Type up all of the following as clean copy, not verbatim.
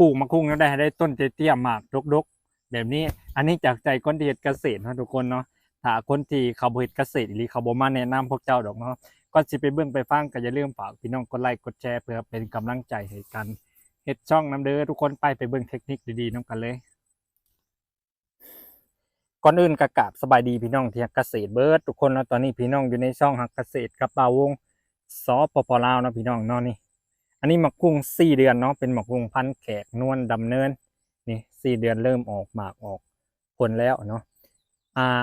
ปลูกมะคุงแล้วได้ต้นเตี้ยๆหมากดกๆแบบนี้อันนี้จากใจคนที่เฮ็ดเกษตรเนาะทุกคนเนาะถ้าคนที่เขาบ่เฮ็ดเกษตรหรือเขาบ่มาแนะนำพวกเจ้าดอกเนาะก็สิไปเบิ่งไปฟังก็อย่าลืมฝากพี่น้องกดไลค์กดแชร์เพื่อเป็นกำลังใจให้กันเฮ็ดช่องนำเด้อทุกคนไปเบิ่งเทคนิคดีๆนำกันเลยก่อนอื่นก็กราบสบายดีพี่น้องที่รักเกษตรเบิดทุกคนเนาะตอนนี้พี่น้องอยู่ในช่องฮักเกษตรกับบ่าววงสปปลาวเนาะพี่น้องเนาะนี่อันนี้มะกุ้ง4เดือนเนาะเป็นมะกุ้งพันธุ์แขกนวลดำเนินนี่4เดือนเริ่มออกหมากออกผลแล้วเนาะ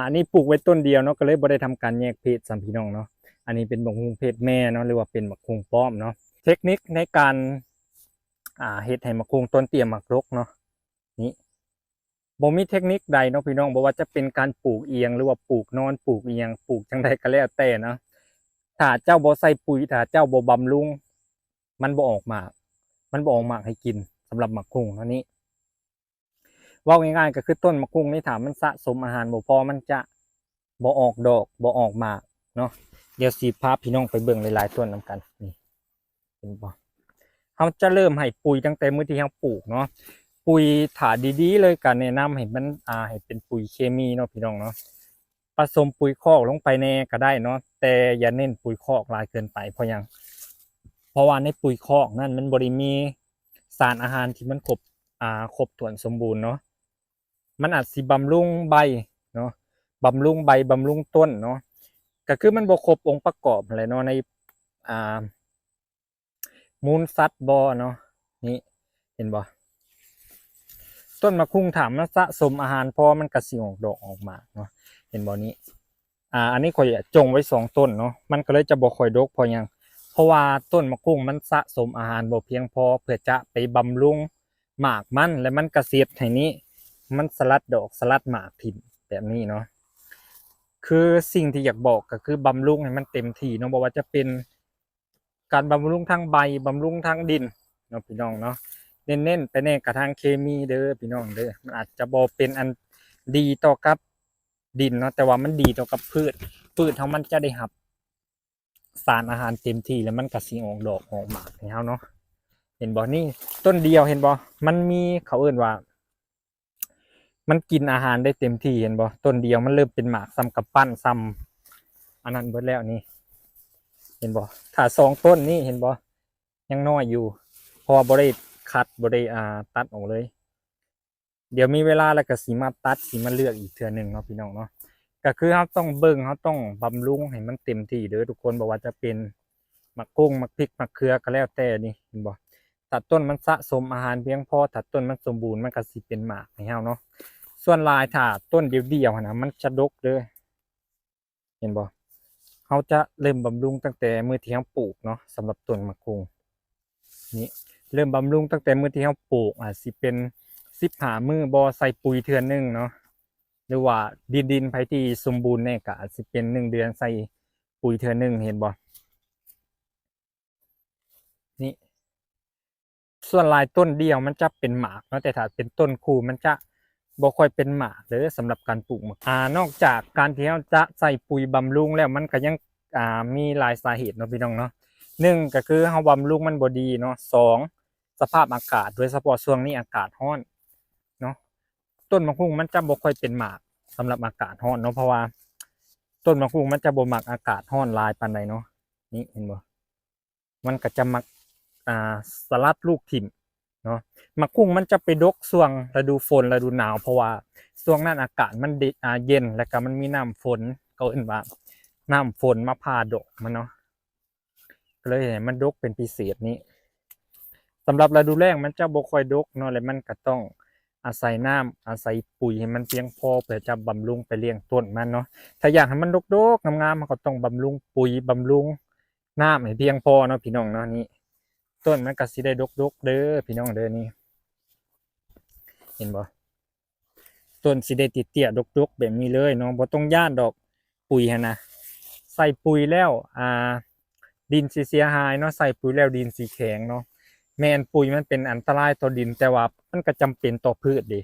อันนี้ปลูกไว้ต้นเดียวเนาะก็เลยบ่ได้ทำการแยกเพศสามพี่น้องเนาะอันนี้เป็นมะกุ้งเพศแม่เนาะหรือว่าเป็นมะกุ้งป้อมเนาะเทคนิคในการเฮ็ดให้มะกุ้งต้นเตี้ยหมากรกเนาะนี่บ่มีเทคนิคใดเนาะพี่น้องบ่ว่าจะเป็นการปลูกเอียงหรือว่าปลูกนอนปลูกเอียงปลูกจังใดก็แล้วแต่เนาะถ้าเจ้าบ่ใส่ปุ๋ยถ้าเจ้าบ่บำรุงมันบ่ออกหมากมันบ่ออกหมากให้กินสำหรับมะกุ้งเท่านี้เว้าง่ายๆก็คือต้นมะกุ้งนี่ถ้ามันสะสมอาหารบ่พอมันจะบ่ออกดอกบ่ออกหมากเนาะเดี๋ยวสิพาพี่น้องไปเบิ่งหลายๆต้นนำกันนี่เห็นบ่เฮาจะเริ่มให้ปุ๋ยตั้งแต่มื้อที่เฮาปลูกเนาะปุ๋ยถ้าดีๆเลยก็แนะนำให้มันให้เป็นปุ๋ยเคมีเนาะพี่น้องเนาะผสมปุ๋ยคอกลงไปแน่ก็ได้เนาะแต่อย่าเน้นปุ๋ยคอกหลายเกินไปเพราะหยังเพราะว่าในปุ๋ยคอกนั่นมันบ่ได้มีสารอาหารที่มันครบถ้วนสมบูรณ์เนาะมันอาจสิบำรุงใบเนาะบำรุงใบบำรุงต้นเนาะก็คือมันบ่ครบองค์ประกอบอะไรเนาะในอ่ามูลสัตว์บ่เนาะนี่เห็นบ่ต้นมะคุงถามมันสะสมอาหารพอมันก็สิออกดอกออกหมากเนาะเห็นบ่นี้อันนี้ข่อยจงไว้2ต้นเนาะมันก็เลยจะบ่ค่อยดกเพราะหยังเพราะว่าต้นมะคุงมันสะสมอาหารบ่เพียงพอเพื่อจะไปบำรุงหมากมันและมันก็เสียดให้นี้มันสลัดดอกสลัดหมากถิ่นแบบนี้เนาะคือสิ่งที่อยากบอกก็คือบำรุงให้มันเต็มที่เนาะบ่ว่าจะเป็นการบำรุงทางใบบำรุงทางดินเนาะพี่น้องเนาะเน้นๆไปแน่กระทางเคมีเด้อพี่น้องเด้อมันอาจจะบ่เป็นอันดีต่อกับดินเนาะแต่ว่ามันดีต่อกับพืชเฮามันจะได้รับสารอาหารเต็มที่แล้วมันก็สิออกดอกออกหมากให้เฮาเนาะเห็นบ่นี่ต้นเดียวเห็นบ่มันมีเขาเอิ้นว่ามันกินอาหารได้เต็มที่เห็นบ่ต้นเดียวมันเริ่มเป็นหมากซ้ำกำปั้นซ้ำอันนั้นเบิดแล้วนี่เห็นบ่ถ้า2ต้นนี่เห็นบ่ยังน้อยอยู่เพราะว่าบ่ได้คัดบ่ได้ตัดออกเลยเดี๋ยวมีเวลาแล้วก็สิมาตัดสิมาเลือกอีกเทื่อหนึ่งเนาะพี่น้องเนาะก็คือเราต้องเบิ่งเราต้องบำรุงให้มันเต็มที่เด้อทุกคนบ่ว่าจะเป็นมะกุ้งมะพริกมะเขือก็แล้วแต่นี่เห็นบ่ถ้าต้นมันสะสมอาหารเพียงพอถ้าต้นมันสมบูรณ์มันก็สิเป็นหมากให้เฮาเนาะส่วนลายถ้าต้นเดียวๆนะมันจะดกเด้อเห็นบ่เราจะเริ่มบำรุงตั้งแต่มื้อที่เราปลูกเนาะสำหรับต้นมะกุ้งนี่เริ่มบำรุงตั้งแต่มื้อที่เราปลูกสิเป็น15มื้อบ่ใส่ปุ๋ยเทื่อนึงเนาะหรือว่าดินไผที่สมบูรณ์แน่ก็อาจสิเป็น1เดือนใส่ปุ๋ยเทื่อนึงเห็นบ่นี่ส่วนลายต้นเดียวมันจะเป็นหมากเนาะแต่ถ้าเป็นต้นคู่มันจะบ่ค่อยเป็นหมากเด้อสำหรับการปลูกมะนอกจากการที่เราจะใส่ปุ๋ยบำรุงแล้วมันก็ยังมีหลายสาเหตุเนาะพี่น้องเนาะ1ก็คือเราบำรุงมันบ่ดีเนาะ2สภาพอากาศโดยเฉพาะช่วงนี้อากาศร้อนเนาะต้นมะม่วงมันจะบ่ค่อยเป็นหมากสำหรับอากาศร้อนเนาะเพราะว่าต้นมะม่วงมันจะบ่มักอากาศร้อนหลายปานใดเนาะนี่เห็นบ่มันก็จะมักสลัดลูกถิ่มเนาะมะม่วงมันจะไปดกช่วงฤดูฝนฤดูหนาวเพราะว่าช่วงนั้นอากาศมันเย็นแล้วก็มันมีน้ำฝนเขาเอิ้นว่าน้ำฝนมาพาดอกมันเนาะก็เลยให้มันดกเป็นพิเศษนี้สำหรับฤดูแล้งมันจะบ่ค่อยดกเนาะแล้วมันก็ต้องอาศัยน้ำอาศัยปุ๋ยให้มันเพียงพอเพื่อจะบำรุงไปเลี้ยงต้นมันเนาะถ้าอยากให้มันดกๆงามๆมันก็ต้องบำรุงปุ๋ยบำรุงน้ำให้เพียงพอเนาะพี่น้องเนาะนี่ต้นมันก็สิได้ดกเด้อพี่น้องเด้อนี่เห็นบ่ต้นสิได้ติดเตี้ยดกแบบนี้เลยเนาะบ่ต้องย้านดอกปุ๋ยหั่นนะใส่ปุ๋ยแล้วดินสิเสียหายเนาะใส่ปุ๋ยแล้วดินสิแข็งเนาะแม่นปุ๋ยมันเป็นอันตรายต่อดินแต่ว่ามันก็จำเป็นต่อพืชเด้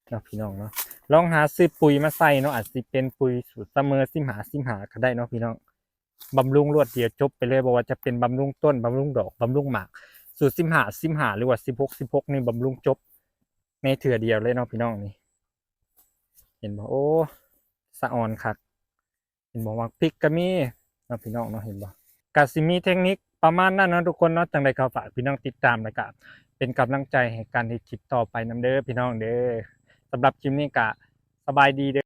เนาะพี่น้องเนาะลองหาซื้อปุ๋ยมาใส่เนาะอาจสิเป็นปุ๋ยสูตรเสมอ15ก็ได้เนาะพี่น้องบำรุงรวดเดียวจบไปเลยบ่ว่าจะเป็นบำรุงต้นบำรุงดอกบำรุงหมาก สูตร15หรือว่า16นี่บำรุงจบในเถื่อเดียวเลยเนาะพี่น้องนี่เห็นบ่โอ้สะออนคักเห็นบ่ว่าพริกก็มีเนาะพี่น้องเนาะเห็นบ่ก็สิมีเทคนิคประมาณนั้นเนาะทุกคนเนาะจังได๋ก็ฝากพี่น้องติดตามแล้วก็เป็นกำลังใจให้การเฮ็ดคลิปต่อไปนำเด้อพี่น้องเด้อสำหรับคลิปนี้ก็สบายดีเด้อ